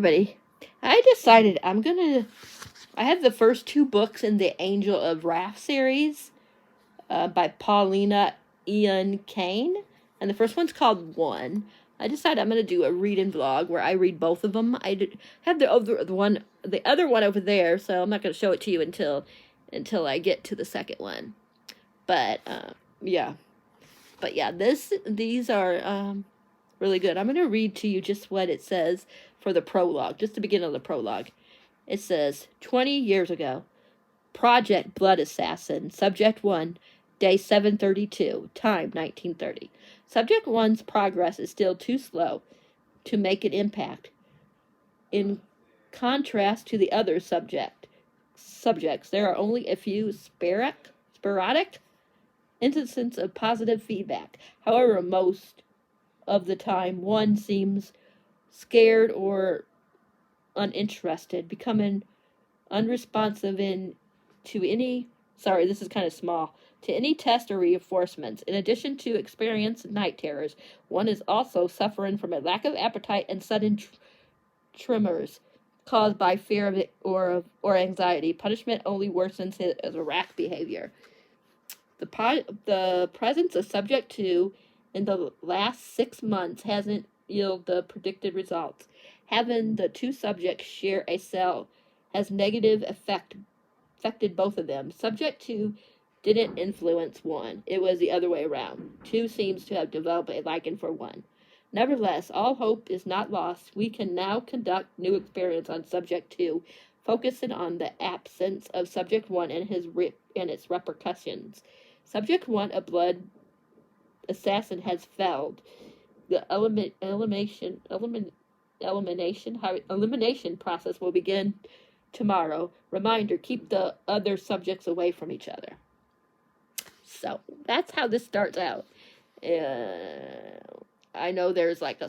everybody. I decided I have the first 2 books in the Angel of Wrath series by Paulina Ian-Kane. And the first one's called One. I decided I'm going to do a read-in vlog where I read both of them. I have the other one over there, so I'm not going to show it to you until I get to the second one. But, yeah. But yeah, these are really good. I'm going to read to you just what it says for the prologue, just the beginning of the prologue. It says, 20 years ago, Project Blood Assassin, Subject 1, Day 732, Time 1930. Subject 1's progress is still too slow to make an impact. In contrast to the other subjects, there are only a few sporadic instances of positive feedback. However, most of the time, one seems scared or uninterested, becoming unresponsive to any test or reinforcements. In addition to experiencing night terrors, one is also suffering from a lack of appetite and sudden tremors caused by fear of it or anxiety. Punishment only worsens his erratic behavior. The presence of subject 2 in the last 6 months hasn't yielded the predicted results. Having the 2 subjects share a cell has negative affected both of them. Subject 2 didn't influence 1. It was the other way around. 2 seems to have developed a liking for 1. Nevertheless, all hope is not lost. We can now conduct new experiments on Subject 2, focusing on the absence of Subject 1 and its repercussions. Subject 1, a blood assassin, has failed. The elimination process will begin tomorrow. Reminder, keep the other subjects away from each other. So, that's how this starts out. I know there's like I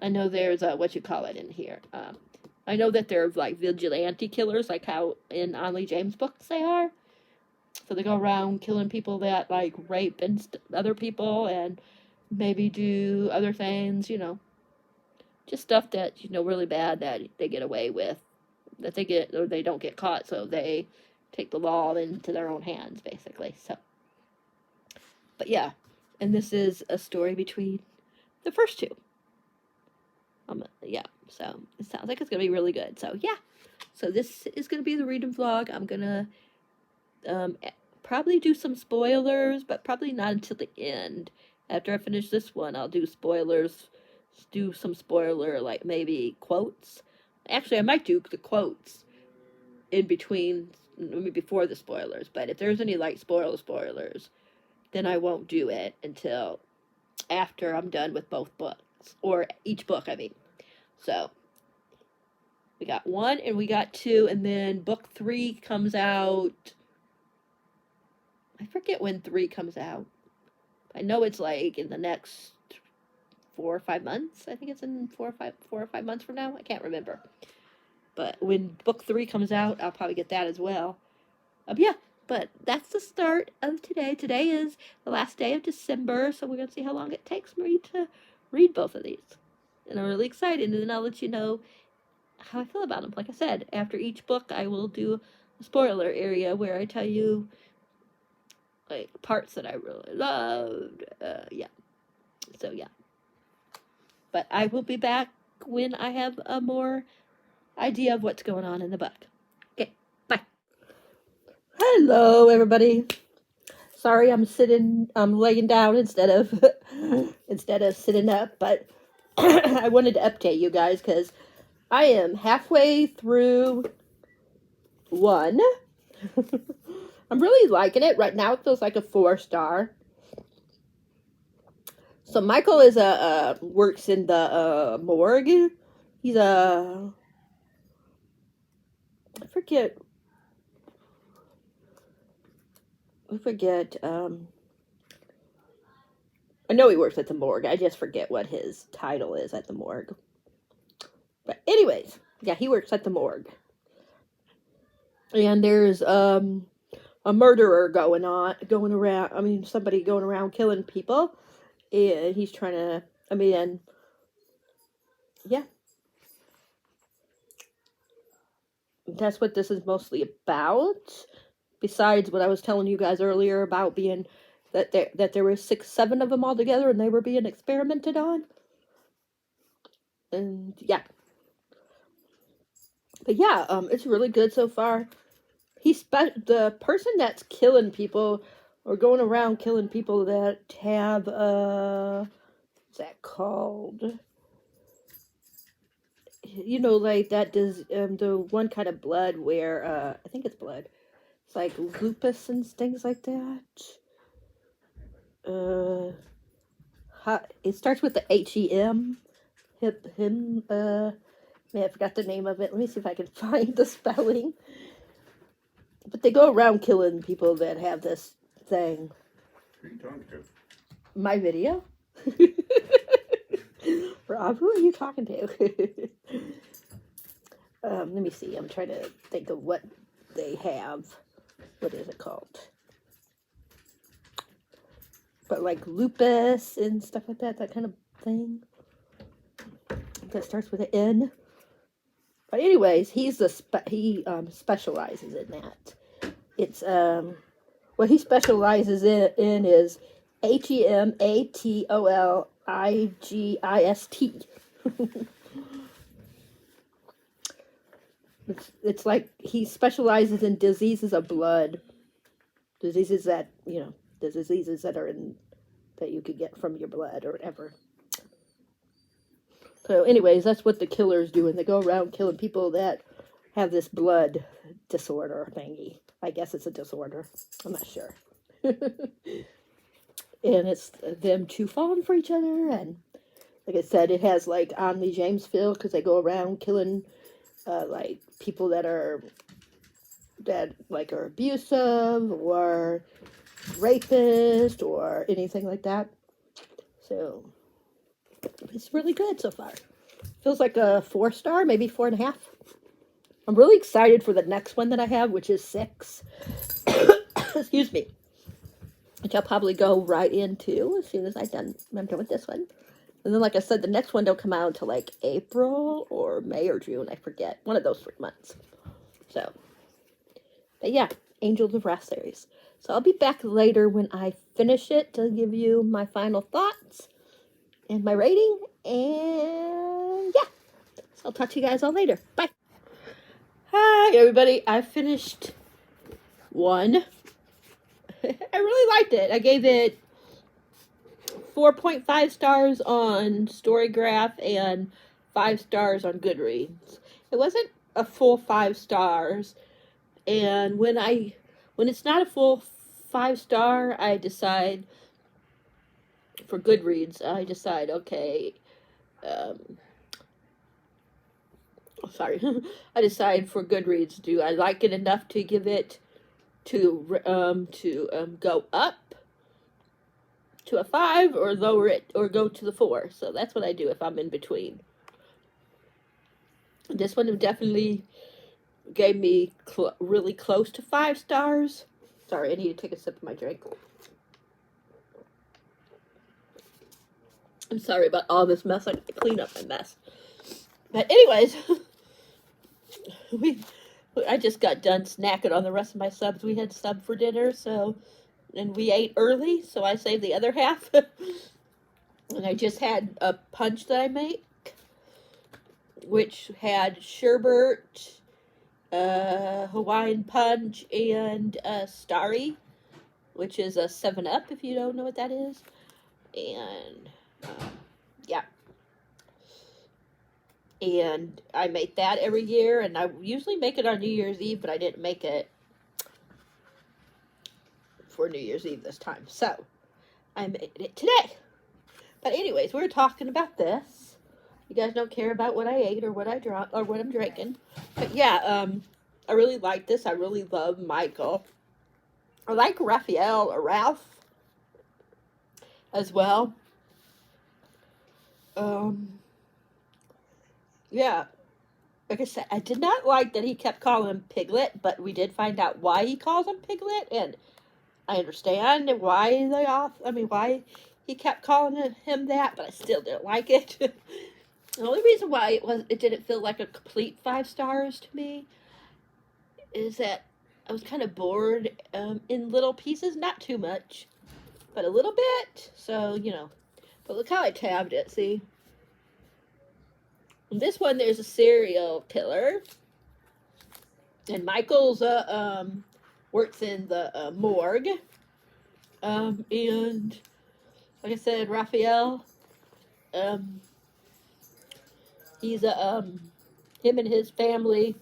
know there's what you call it in here. I know that they're like vigilante killers, like how in Onley James' books they are. So they go around killing people that like rape other people and maybe do other things, just stuff that, really bad that they get away with, that they don't get caught, so they take the law into their own hands, basically. So, but yeah, and this is a story between the first 2. Yeah, so it sounds like it's gonna be really good. So yeah, so this is gonna be the reading vlog. I'm gonna probably do some spoilers, but probably not until the end. After I finish this one, I'll do spoilers. Do some spoiler, like maybe quotes. Actually, I might do the quotes in between, maybe before the spoilers. But if there's any like spoilers, then I won't do it until after I'm done with both books, or each book, I mean. So we got 1 and we got 2, and then book 3 comes out. I forget when 3 comes out. I know it's like in the next 4 or 5 months. I think it's in 4 or 5 months from now. I can't remember. But when book 3 comes out, I'll probably get that as well. Yeah, but that's the start of today. Today is the last day of December, so we're going to see how long it takes me to read both of these. And I'm really excited, and then I'll let you know how I feel about them. Like I said, after each book, I will do a spoiler area where I tell you like parts that I really loved. Yeah. So yeah. But I will be back when I have a more idea of what's going on in the book. Okay, bye. Hello, everybody. Sorry, I'm laying down instead of sitting up, but I wanted to update you guys because I am halfway through 1. I'm really liking it. Right now it feels like a 4-star. So Michael is works in the morgue. He's I forget. I know he works at the morgue. I just forget what his title is at the morgue. But anyways, yeah, he works at the morgue. And there's a murderer somebody going around killing people. And he's trying to, yeah, that's what this is mostly about. Besides what I was telling you guys earlier about being that there were 6, 7 of them all together, and they were being experimented on. And yeah, but yeah, it's really good so far. The person that's killing people or going around killing people that have what's that called? You know, like that does the one kind of blood where I think it's blood. It's like lupus and things like that. Uh, it starts with the HEM. Man, I forgot the name of it. Let me see if I can find the spelling. But they go around killing people that have this thing. Who are you talking to? My video? Rob, who are you talking to? Let me see. I'm trying to think of what they have. What is it called? But like lupus and stuff like that kind of thing. That starts with an N. But anyways, he specializes in that. It's what he specializes in is HEMATOLIGIST. It's like he specializes in diseases of blood, diseases that the diseases that are in that you could get from your blood or whatever. So, anyways, that's what the killers do, and they go around killing people that have this blood disorder thingy. I guess it's a disorder. I'm not sure. And it's them two falling for each other, and like I said, it has like Omni James feel because they go around killing like people that are abusive or rapist or anything like that. So it's really good so far. Feels like a 4-star, maybe 4.5. I'm really excited for the next one that I have, which is 6. Excuse me. Which I'll probably go right into as soon as I'm done with this one. And then, like I said, the next one don't come out until like April or May or June. I forget. One of those 3 months. So, but yeah, Angels of Wrath series. So I'll be back later when I finish it to give you my final thoughts and my rating. And yeah, so I'll talk to you guys all later. Bye. Hi, everybody. I finished 1. I really liked it. I gave it 4.5 stars on Storygraph and 5 stars on Goodreads. It wasn't a full 5 stars, and when it's not a full 5-star, I decide for Goodreads. Okay, sorry, I decide for Goodreads. Do I like it enough to give it to go up to a 5 or lower it or go to the 4? So that's what I do if I'm in between. This one definitely gave me really close to 5 stars. Sorry, I need to take a sip of my drink. I'm sorry about all this mess. I got to clean up my mess. But anyways, I just got done snacking on the rest of my subs. We had sub for dinner, and we ate early, so I saved the other half. And I just had a punch that I make, which had sherbet, Hawaiian punch, and Starry, which is a 7-Up, if you don't know what that is. And yeah. And I make that every year, and I usually make it on New Year's Eve, but I didn't make it for New Year's Eve this time. So I made it today. But anyways, we're talking about this. You guys don't care about what I ate or what I drank or what I'm drinking. But yeah, I really like this. I really love Michael. I like Raphael or Ralph as well. Yeah. Like I said, I did not like that he kept calling him Piglet, but we did find out why he calls him Piglet, and I understand why he kept calling him that, but I still didn't like it. The only reason why it didn't feel like a complete 5 stars to me is that I was kind of bored in little pieces, not too much, but a little bit. So but look how I tabbed it. See, in this one there's a serial killer, and Michael's works in the morgue, and like I said, Raphael, um, he's a him and his family,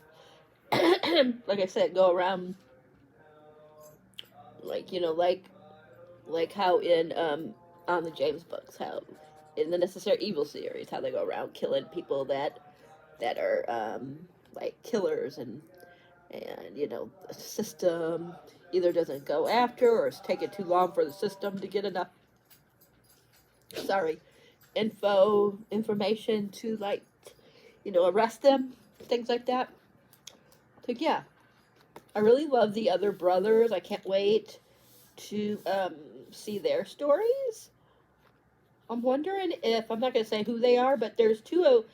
like I said, go around like like how in on the James books, how in the Necessary Evil series, how they go around killing people that are like killers, and the system either doesn't go after, or it's taking too long for the system to get enough sorry information to like arrest them, things like that. So yeah, I really love the other brothers. I can't wait to see their stories. I'm wondering if, I'm not going to say who they are, but there's two.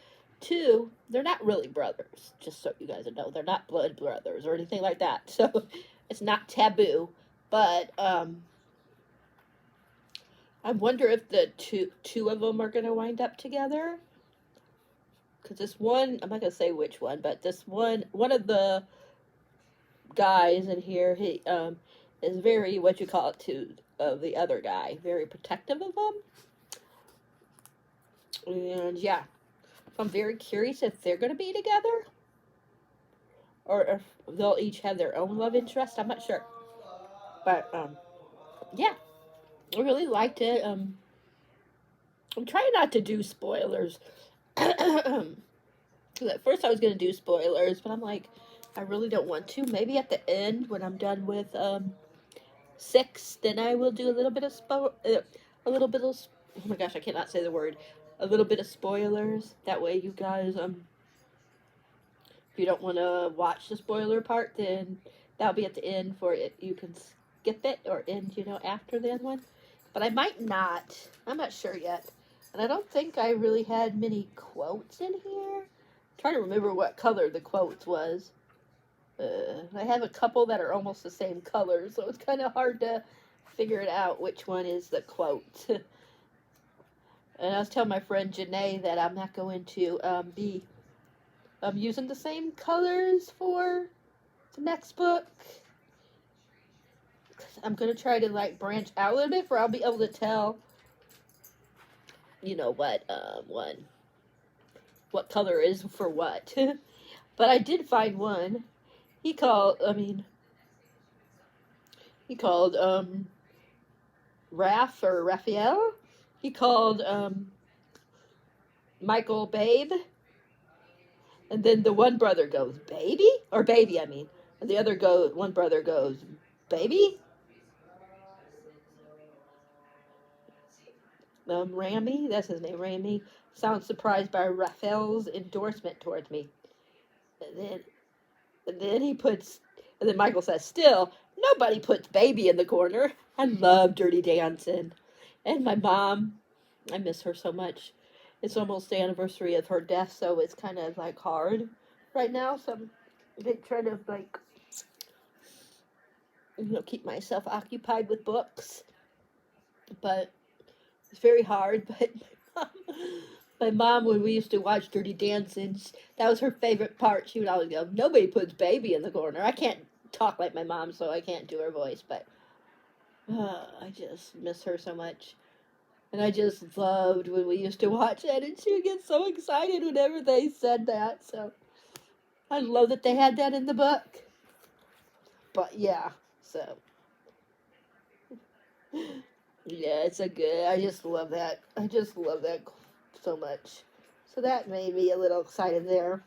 They're not really brothers, just so you guys know. They're not blood brothers or anything like that. So it's not taboo. But I wonder if the two of them are going to wind up together. Because this one, I'm not going to say which one, but this one of the guys in here, he is very, what you call it, to the other guy, very protective of him. And yeah, I'm very curious if they're going to be together, or if they'll each have their own love interest. I'm not sure, but yeah, I really liked it. I'm trying not to do spoilers. At first, I was going to do spoilers, but I'm like, I really don't want to. Maybe at the end, when I'm done with 6, then I will do a little bit of a little bit of. Oh my gosh, I cannot say the word. A little bit of spoilers. That way, you guys if you don't want to watch the spoiler part, then that'll be at the end for it. You can skip it or end, after the end one. But I might not. I'm not sure yet. And I don't think I really had many quotes in here. I'm trying to remember what color the quotes was. I have a couple that are almost the same color, so it's kind of hard to figure it out which one is the quote. And I was telling my friend Janae that I'm not going to be using the same colors for the next book. I'm going to try to like branch out a little bit, for I'll be able to tell, what color is for what. But I did find one. He called Raphael. He called Michael Babe. And then the one brother goes, baby? Or baby, I mean. And the one brother goes, baby? Ramy, that's his name, Ramy, sounds surprised by Raphael's endorsement towards me. And then Michael says, still, nobody puts baby in the corner. I love Dirty Dancing. And my mom, I miss her so much. It's almost the anniversary of her death, so it's kind of like hard right now. So I'm trying to like, keep myself occupied with books. But it's very hard. But my mom, when we used to watch Dirty Dancing, that was her favorite part. She would always go, nobody puts baby in the corner. I can't talk like my mom, so I can't do her voice, but I just miss her so much. And I just loved when we used to watch that, and she would get so excited whenever they said that. So I love that they had that in the book. But yeah, so yeah, it's a good. I just love that. I just love that so much. So that made me a little excited there.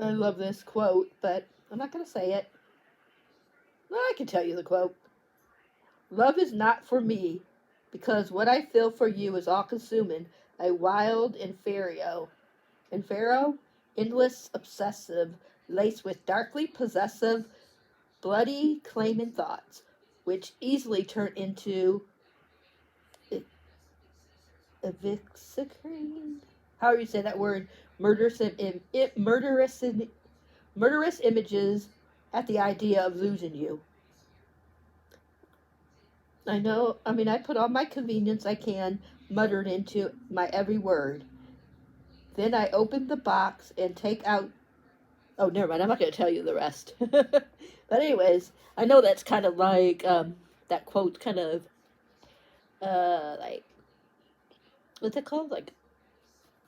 I love this quote, but I'm not going to say it. Well, I can tell you the quote. Love is not for me, because what I feel for you is all-consuming, a wild endless, obsessive, laced with darkly possessive, bloody, claiming thoughts, which easily turn into Eviscerate. How do you say that word? Murderous, murderous images at the idea of losing you. I know. I mean, I put all my convenience I can muttered into my every word. Then I open the box and take out. Oh, never mind. I'm not going to tell you the rest. But anyways, I know that's kind of like that quote. Kind of like what's it called? Like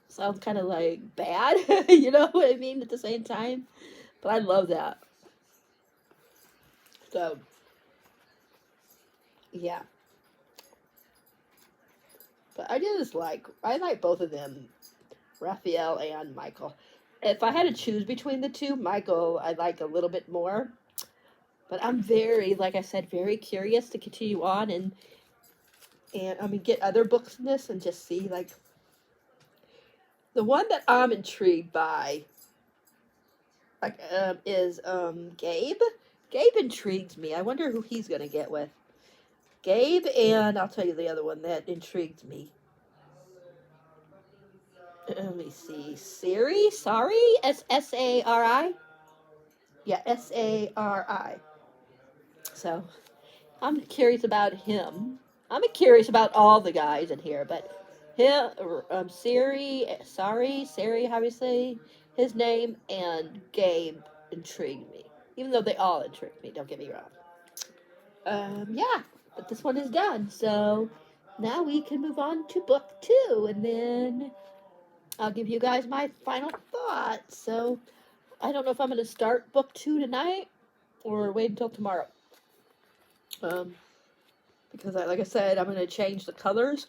sounds kind of like bad. You know what I mean? At the same time, but I love that. So yeah. But I like both of them, Raphael and Michael. If I had to choose between the two, Michael I like a little bit more. But I'm very, like I said, very curious to continue on and I mean get other books in this and just see like the one that I'm intrigued by like is Gabe. Gabe intrigues me. I wonder who he's gonna get with. Gabe and I'll tell you the other one that intrigues me. Let me see. Sari? S-A-R-I? Yeah, S-A-R-I. So, I'm curious about him. I'm curious about all the guys in here, but him, Sari, how do you say his name, and Gabe intrigued me. Even though they all intrigued me, don't get me wrong. Yeah, but this one is done, so now we can move on to book 2, and then I'll give you guys my final thoughts. So, I don't know if I'm going to start book 2 tonight or wait until tomorrow. Because like I said, I'm going to change the colors.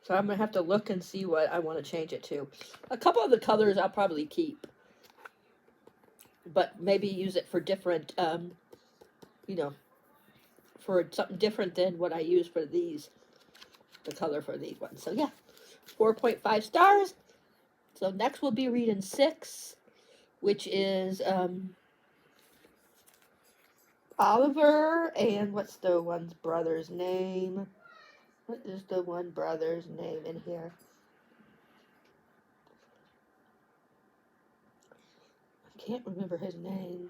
So I'm going to have to look and see what I want to change it to. A couple of the colors I'll probably keep. But maybe use it for different, you know, for something different than what I use for these. The color for these ones. So yeah, 4.5 stars. So next we'll be reading 6, which is Oliver and what's the one's brother's name? What is the one brother's name in here? I can't remember his name.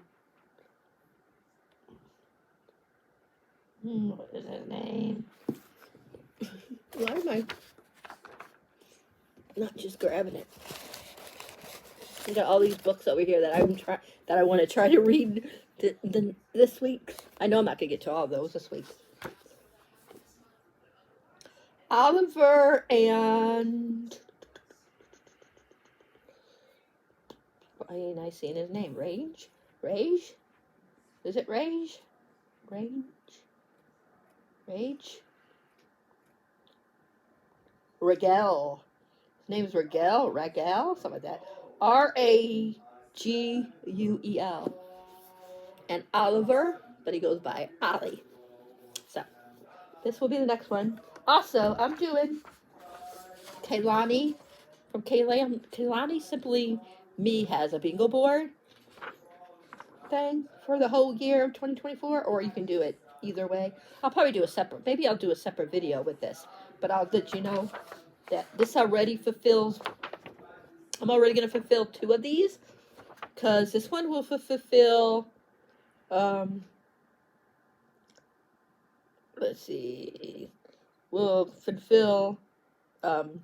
What is his name? Why am I not just grabbing it? I got all these books over here that I want to try to read this week. I know I'm not gonna get to all of those this week. Oliver and I ain't I seen his name. Rage? Is it Rage? Rage? Regel. His name's Regel, something like that. Raguel. And Oliver, but he goes by Ollie. So, this will be the next one. Also, I'm doing Kaylani from Kaylani Simply Me has a bingo board thing for the whole year of 2024, or you can do it either way. I'll probably do maybe I'll do a separate video with this, but I'll let you know that this already fulfills, I'm already going to fulfill 2 of these, because this one will fulfill, let's see, will fulfill, no.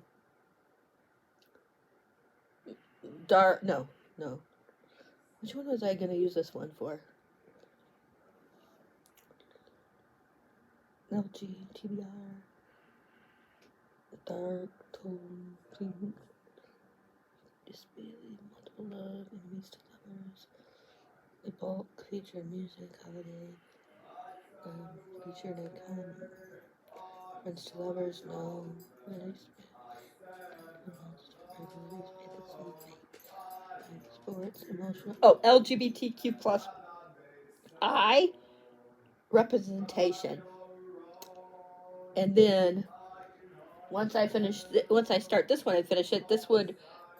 Which one was I going to use this one for? LG, TBR, dark tone, pink, display, multiple love, enemies to lovers, the bulk, feature music, holiday, feature icon, friends to lovers, no, sports, emotional. Oh, LGBTQ plus I representation. And then once I start this one and finish it, this would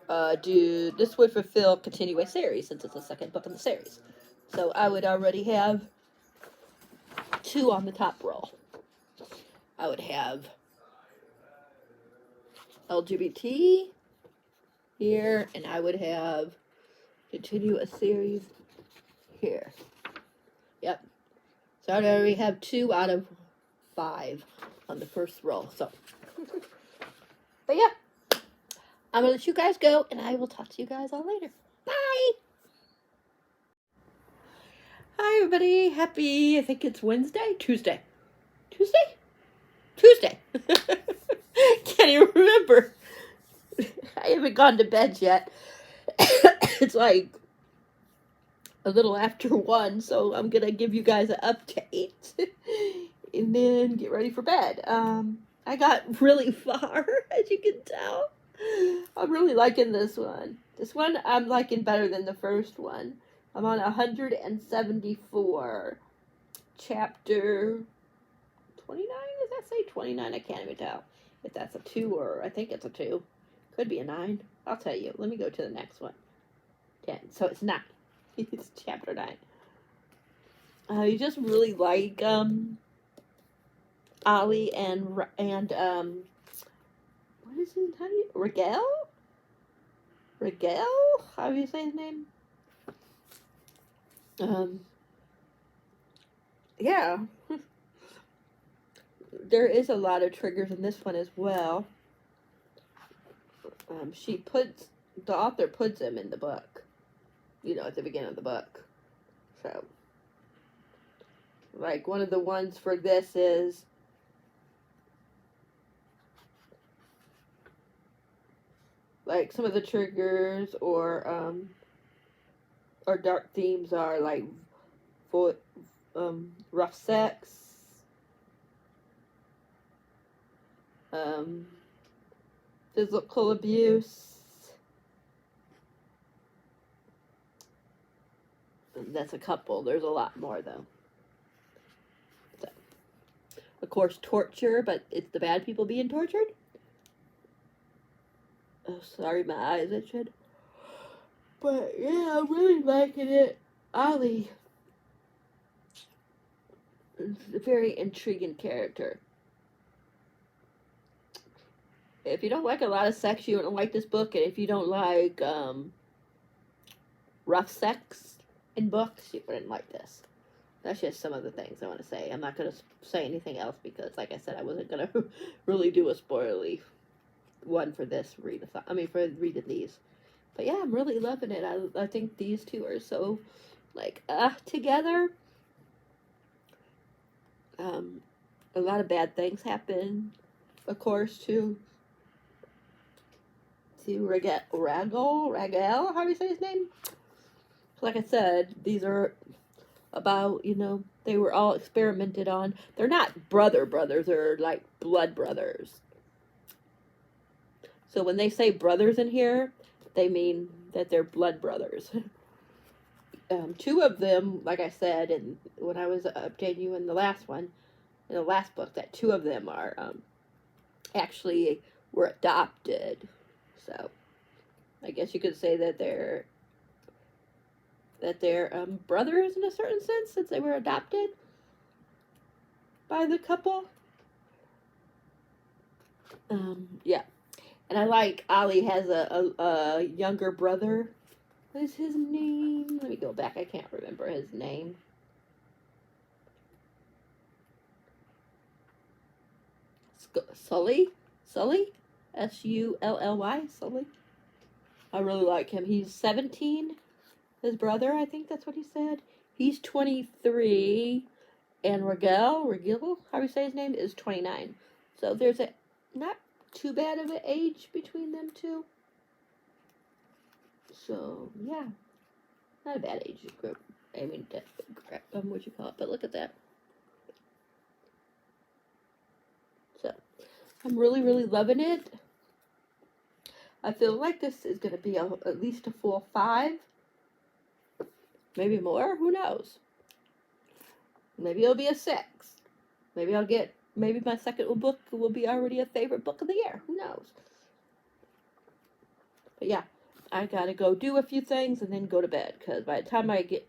fulfill continuous series since it's the second book in the series. So I would already have 2 on the top roll. I would have LGBT here, and I would have continue a series here. Yep. So I already have 2 out of 5 on the first roll. So, but yeah, I'm gonna let you guys go, and I will talk to you guys all later. Bye. Hi everybody. Happy. I think it's Wednesday, Tuesday. Can't even remember. I haven't gone to bed yet. It's like a little after 1, so I'm gonna give you guys an update and then get ready for bed. I got really far, as you can tell. I'm really liking this one. This one I'm liking better than the first one. I'm on 174, chapter 29. Does that say 29? I can't even tell if that's a 2 or I think it's a 2. Could be a 9. I'll tell you. Let me go to the next one. 10. So it's 9. It's chapter 9. You just really like Ollie and what is his? How do you Rigel? How do you say his name? Yeah. There is a lot of triggers in this one as well. The author puts them in the book, at the beginning of the book. So, like, one of the ones for this is, like, some of the triggers or dark themes are, like, for, rough sex, physical abuse. That's a couple. There's a lot more, though. So, of course, torture, but it's the bad people being tortured. Oh, sorry, my eyes itching. But, yeah, I'm really liking it. Ollie is a very intriguing character. If you don't like a lot of sex, you don't like this book. And if you don't like rough sex in books, you wouldn't like this. That's just some of the things I want to say. I'm not going to say anything else because, like I said, I wasn't going to really do a spoilerly one for this for reading these. But yeah, I'm really loving it. I think these two are so, like, together. A lot of bad things happen, of course, to Ragel, how do you say his name? Like I said, these are about, they were all experimented on. They're not brothers, they're like blood brothers. So when they say brothers in here, they mean that they're blood brothers. 2 of them, like I said, and when I was updating you in the last book, that 2 of them are actually were adopted. So I guess you could say that they're brothers in a certain sense, since they were adopted by the couple. Yeah. And I like Ollie has a younger brother. What is his name? Let me go back. I can't remember his name. Sully? Sully? Sully? Sully? I really like him. He's 17. His brother, I think that's what he said. He's 23. And Regil, how do you say his name, is 29. So there's not too bad of an age between them 2. So, yeah. Not a bad age group. I mean, what you call it. But look at that. So, I'm really, really loving it. I feel like this is going to be at least a full 5. Maybe more. Who knows? Maybe it'll be a 6. Maybe my second book will be already a favorite book of the year. Who knows? But yeah, I gotta go do a few things and then go to bed. Because by the time I get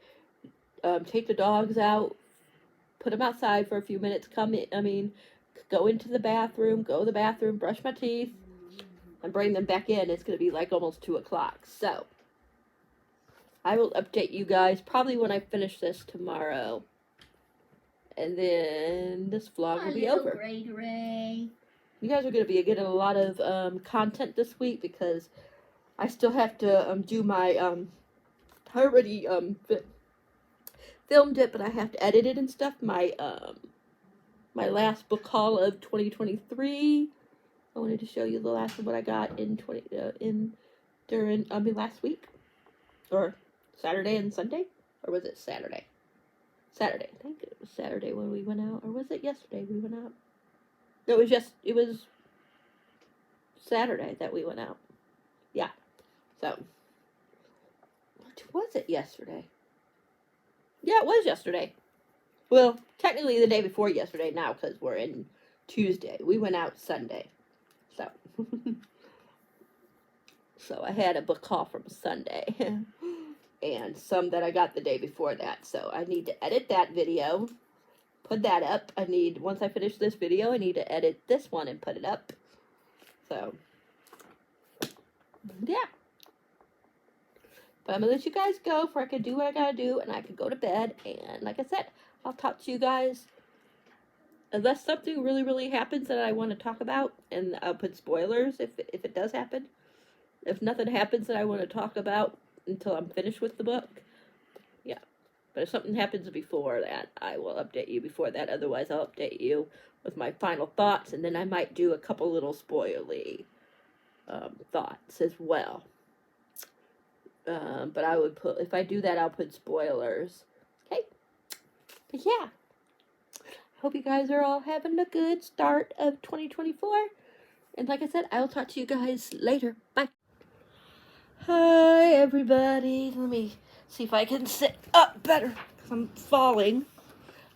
take the dogs out, put them outside for a few minutes, go into the bathroom, brush my teeth, and bring them back in, it's going to be like almost 2 o'clock. So, I will update you guys probably when I finish this tomorrow. And then this vlog will be over. Ray. You guys are going to be getting a lot of content this week because I still have to do my, I already filmed it, but I have to edit it and stuff. My last book haul of 2023. I wanted to show you the last of what I got in last week, or Saturday and Sunday, or was it Saturday? Saturday. I think it was Saturday when we went out, or was it yesterday we went out? No, it was Saturday that we went out. Yeah. So, what was it yesterday? Yeah, it was yesterday. Well, technically the day before yesterday now, because we're in Tuesday. We went out Sunday. So, so I had a book haul from Sunday. And some that I got the day before that. So I need to edit that video, put that up. Once I finish this video, I need to edit this one and put it up. So, yeah. But I'm going to let you guys go for I can do what I got to do and I can go to bed. And like I said, I'll talk to you guys unless something really, really happens that I want to talk about. And I'll put spoilers if it does happen. If nothing happens that I want to talk about until I'm finished with the book, yeah. But if something happens before that, I will update you before that. Otherwise, I'll update you with my final thoughts, and then I might do a couple little spoilery thoughts as well. But I would put, if I do that, I'll put spoilers. Okay? But yeah. Hope you guys are all having a good start of 2024. And like I said, I'll talk to you guys later. Bye. Hi, everybody. Let me see if I can sit up better because I'm falling.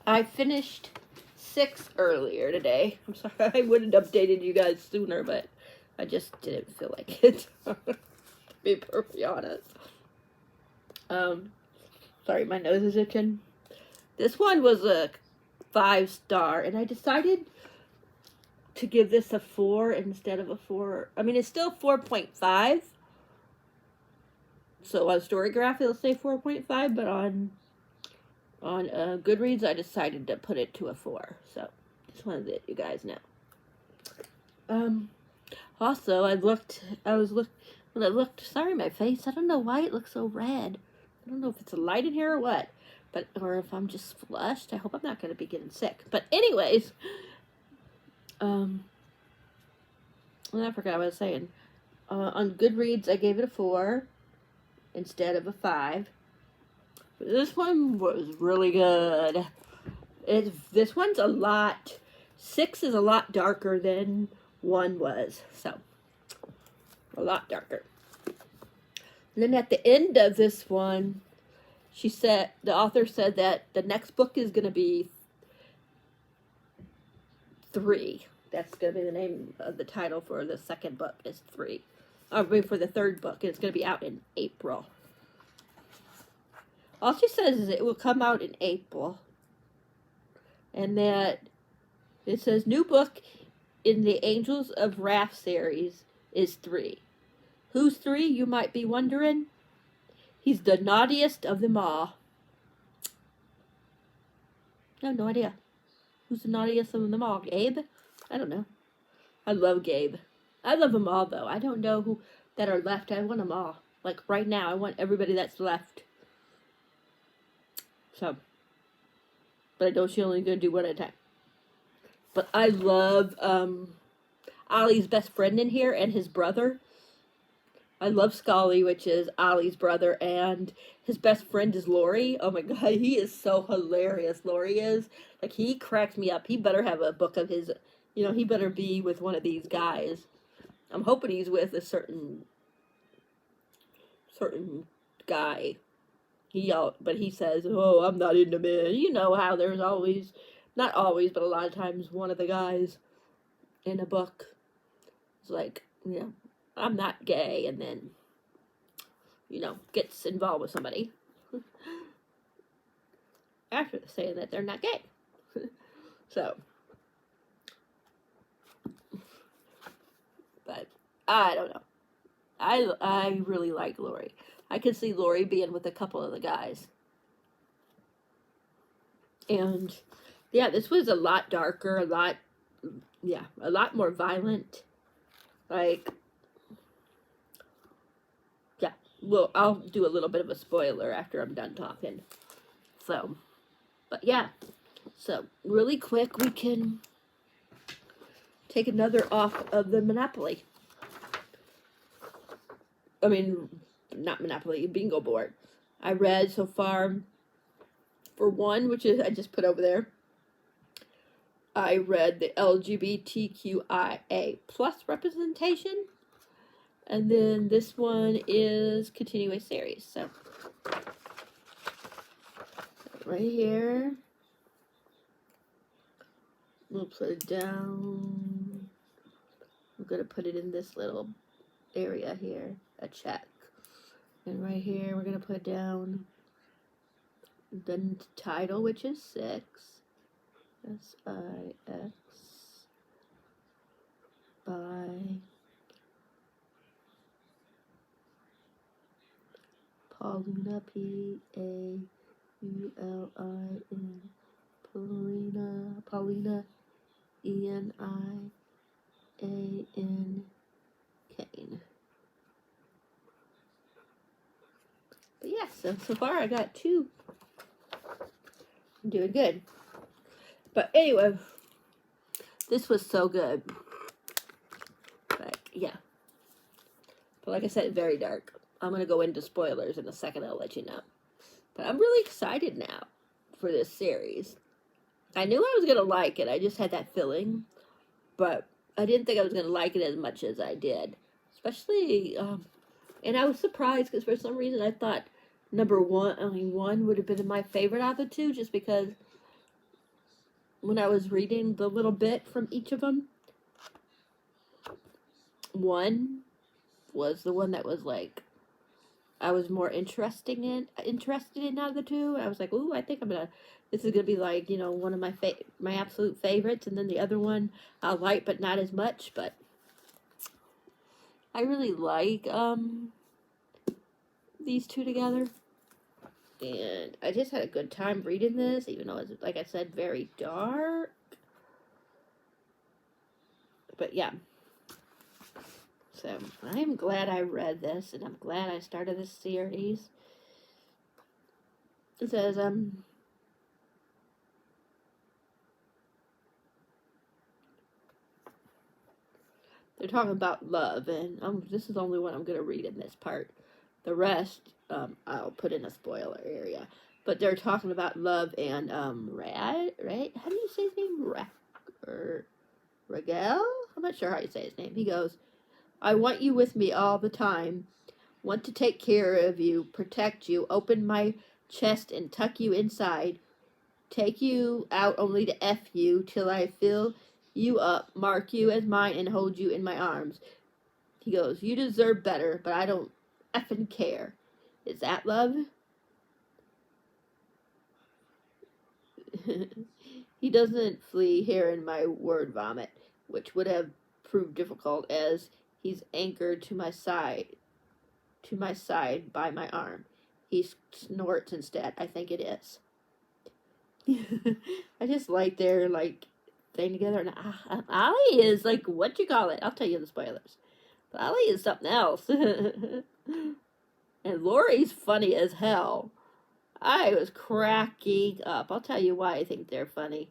I finished 6 earlier today. I'm sorry I wouldn't have updated you guys sooner, but I just didn't feel like it, to be perfectly honest. Sorry, my nose is itching. This one was a 5-star, and I decided to give this a 4 instead of a 4. I mean, it's still 4.5. So on Storygraph, it'll say 4.5, but on Goodreads, I decided to put it to a 4. So just wanted to let you guys know. Also, when I looked, sorry, my face, I don't know why it looks so red. I don't know if it's a light in here or what, or if I'm just flushed. I hope I'm not going to be getting sick. But anyways, I forgot what I was saying. On Goodreads, I gave it a 4. Instead of a 5. But this one was really good. This one's a lot. 6 is a lot darker than 1 was. So, a lot darker. And then at the end of this one, the author said that the next book is going to be 3. That's going to be the name of the title for the second book is 3. For the third book, and it's going to be out in April. All she says is it will come out in April. And that it says new book in the Angels of Wrath series is 3. Who's 3, you might be wondering? He's the naughtiest of them all. I have no idea. Who's the naughtiest of them all? Gabe? I don't know. I love Gabe. I love them all, though. I don't know who that are left. I want them all. Like, right now, I want everybody that's left. So. But I know she's only going to do one at a time. But I love Ollie's best friend in here and his brother. I love Scully, which is Ollie's brother, and his best friend is Lori. Oh my god, he is so hilarious, Lori is. Like, he cracks me up. He better have a book of his, he better be with one of these guys. I'm hoping he's with a certain guy. But he says, oh, I'm not into men. You know how there's always, not always, but a lot of times one of the guys in a book is like, I'm not gay, and then, gets involved with somebody. After saying that they're not gay. So. But I don't know. I really like Lori. I could see Lori being with a couple of the guys. And yeah, this was a lot darker, a lot more violent. Like, yeah, well, I'll do a little bit of a spoiler after I'm done talking. So, but yeah, so really quick, we can take another off of the Monopoly. I mean, not Monopoly, bingo board. I read so far, for one, which is I just put over there, I read the LGBTQIA plus representation. And then this one is continuous series. So right here, we'll put it down. I'm going to put it in this little area here, a check. And right here, we're going to put down the title, which is 6. S-I-X by Paulina, P-A-U-L-I-N, Paulina, Ian-Kane. But yeah, so far I got 2. I'm doing good. But anyway, this was so good. Like, yeah. But like I said, very dark. I'm going to go into spoilers in a second. I'll let you know. But I'm really excited now for this series. I knew I was going to like it. I just had that feeling. But I didn't think I was going to like it as much as I did. Especially, and I was surprised because for some reason I thought number 1 would have been my favorite out of the 2, just because when I was reading the little bit from each of them, 1 was the one that was like I was more interested in out of the 2. I was like, ooh, I think this is gonna be like, you know, one of my absolute favorites. And then the other one I like, but not as much. But I really like these 2 together, and I just had a good time reading this, even though it's, like I said, very dark. But yeah. So I'm glad I read this, and I'm glad I started this series. It says, they're talking about love, and this is the only one I'm going to read in this part. The rest, I'll put in a spoiler area. But they're talking about love and, right? How do you say his name? Ragel? I'm not sure how you say his name. He goes, I want you with me all the time. Want to take care of you, protect you, open my chest and tuck you inside. Take you out only to F you till I fill you up, mark you as mine, and hold you in my arms. He goes, you deserve better, but I don't effing care. Is that love? He doesn't flee hearing my word vomit, which would have proved difficult, as he's anchored to my side by my arm. He snorts instead. I think it is. I just like their thing together. And Ollie is like, what you call it? I'll tell you the spoilers. But Ollie is something else. And Lori's funny as hell. I was cracking up. I'll tell you why I think they're funny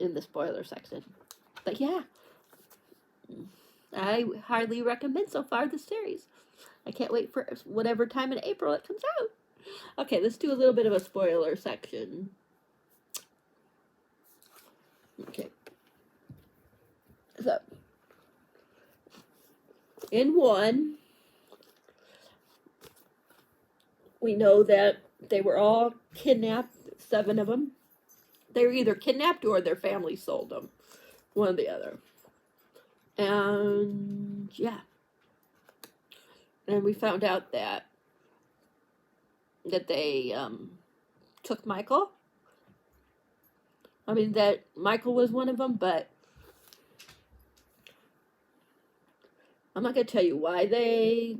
in the spoiler section. But yeah, I highly recommend so far the series. I can't wait for whatever time in April it comes out. Okay, let's do a little bit of a spoiler section. Okay. So, in 1, we know that they were all kidnapped, 7 of them. They were either kidnapped or their family sold them. One or the other. And, yeah. And we found out that they took Michael. I mean, that Michael was one of them, but I'm not gonna tell you why they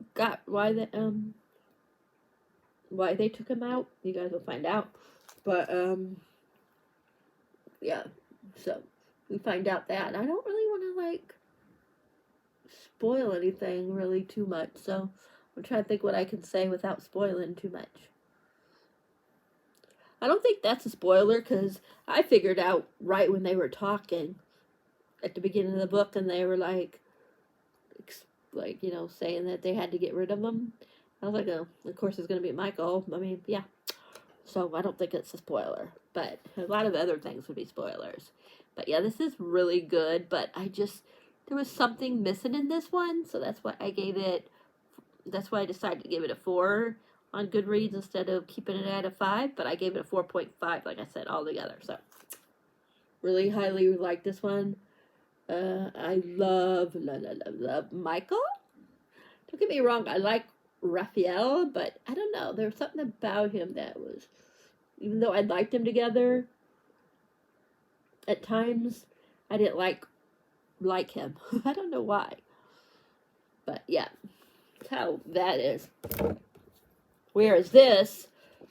took him out. You guys will find out. But yeah. So we find out that. I don't really want to like spoil anything really too much. So I'm trying to think what I can say without spoiling too much. I don't think that's a spoiler because I figured out right when they were talking at the beginning of the book, and they were like saying that they had to get rid of him. I was like, oh, of course it's gonna be Michael. I mean, yeah. So I don't think it's a spoiler, but a lot of other things would be spoilers. But yeah, this is really good. But there was something missing in this one, so that's why I decided to give it a 4 on Goodreads instead of keeping it at a 5, but I gave it a 4.5, like I said, altogether. So, really highly like this one. I love Michael. Don't get me wrong, I like Raphael, but I don't know. There was something about him that was, even though I liked them together, at times I didn't like him. I don't know why. But yeah, that's how that is. Whereas this,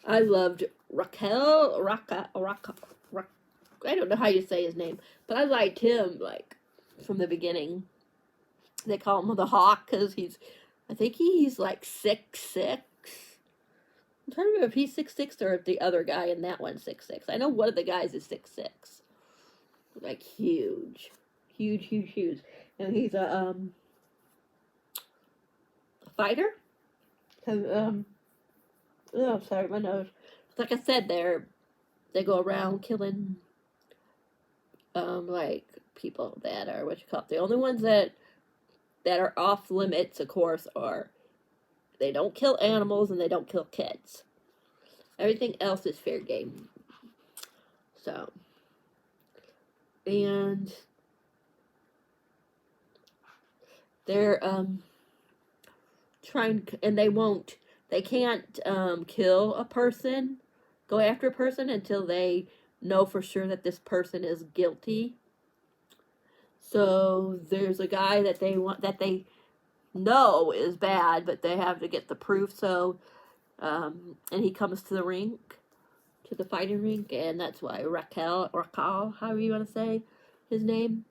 I loved Raquel. I don't know how you say his name, but I liked him like from the beginning. They call him the Hawk because I think he's like 6'6". I'm trying to remember if he's 6'6" or if the other guy in that one's 6'6". I know one of the guys is 6'6". Like huge. And he's a fighter. Oh, sorry, my nose. Like I said, they go around killing like people that are the only ones that are off limits, of course, are they don't kill animals and they don't kill kids. Everything else is fair game. So, and they're trying, and they can't kill a person, go after a person until they know for sure that this person is guilty. So there's a guy that they know is bad, but they have to get the proof. So, and he comes to the rink, to the fighting rink, and that's why Raquel, however you want to say his name.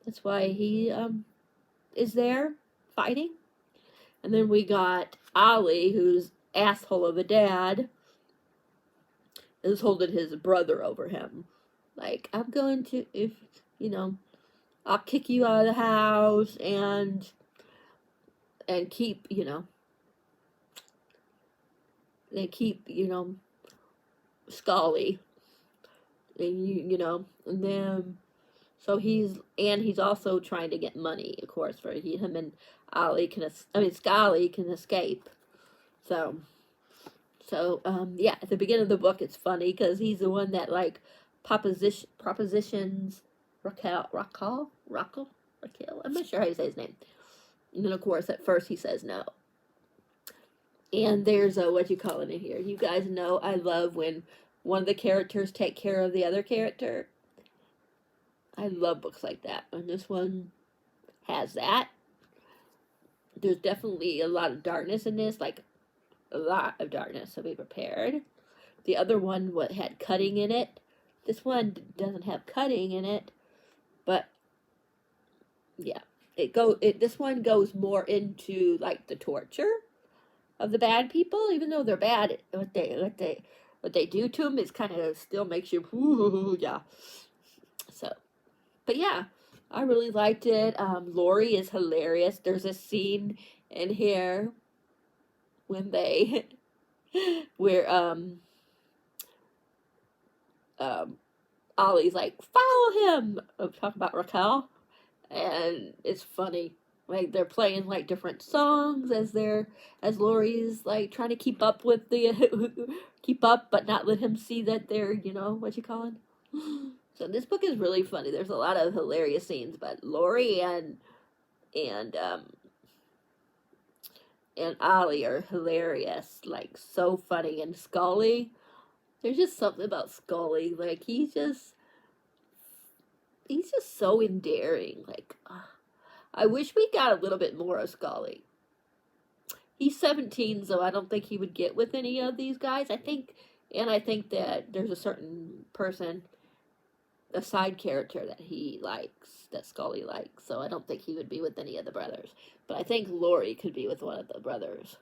That's why he is there fighting. And then we got Ollie, who's asshole of a dad, is holding his brother over him. Like, I'm going to, if, I'll kick you out of the house and keep, they keep, Scully. And and then, so he's also trying to get money, of course, for him and Scully can escape. So, yeah, at the beginning of the book, it's funny because he's the one that like propositions Raquel. I'm not sure how you say his name. And then, of course, at first he says no. And there's what you call it in here. You guys know I love when one of the characters take care of the other character. I love books like that. And this one has that. There's definitely a lot of darkness in this, like a lot of darkness, so be prepared. The other one had cutting in it. This one doesn't have cutting in it, but yeah, this one goes more into like the torture of the bad people, even though they're bad. What they do to them is kind of still makes you yeah. So, but yeah, I really liked it. Lori is hilarious. There's a scene in here when where Ollie's like, follow him. I'm talking about Raquel, and it's funny. Like they're playing like different songs as Lori's like trying to keep up with keep up, but not let him see that they're what you call it. So this book is really funny. There's a lot of hilarious scenes, but Lori and Ollie are hilarious, like so funny. And Scully, there's just something about Scully, like he's just so endearing. Like I wish we got a little bit more of Scully. He's 17, so I don't think he would get with any of these guys. I think that there's a certain person, a side character that he likes, that Scully likes. So I don't think he would be with any of the brothers. But I think Lori could be with one of the brothers.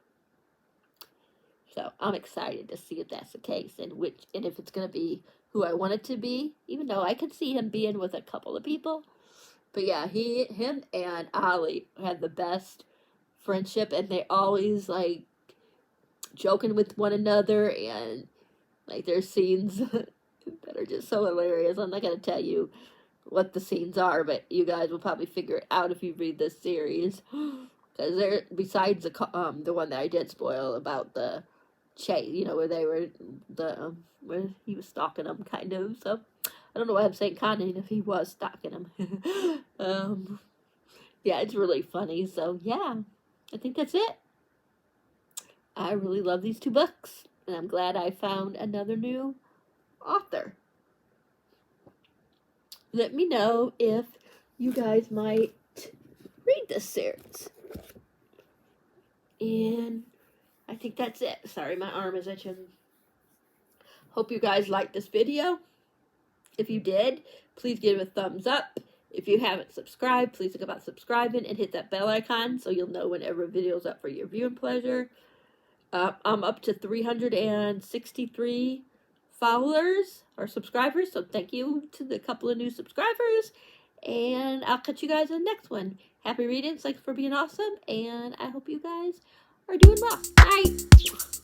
So I'm excited to see if that's the case, and if it's gonna be who I want it to be. Even though I could see him being with a couple of people, but yeah, him and Ollie had the best friendship, and they always like joking with one another, and like there's scenes that are just so hilarious. I'm not gonna tell you what the scenes are, but you guys will probably figure it out if you read this series. Because they're, besides the one that I did spoil about the chase, you know, where they were where he was stalking them, kind of. So I don't know why I'm saying kind of, if he was stalking him. Yeah, it's really funny. So yeah, I think that's it. I really love these two books, and I'm glad I found another new author. Let me know if you guys might read this series. And I think that's it. Sorry, my arm is itching. Hope you guys liked this video. If you did, please give it a thumbs up. If you haven't subscribed, please think about subscribing and hit that bell icon so you'll know whenever a video is up for your viewing pleasure. I'm up to 363 followers or subscribers, so thank you to the couple of new subscribers. And I'll catch you guys in the next one. Happy readings. Thanks for being awesome. And I hope you guys are doing well. Bye.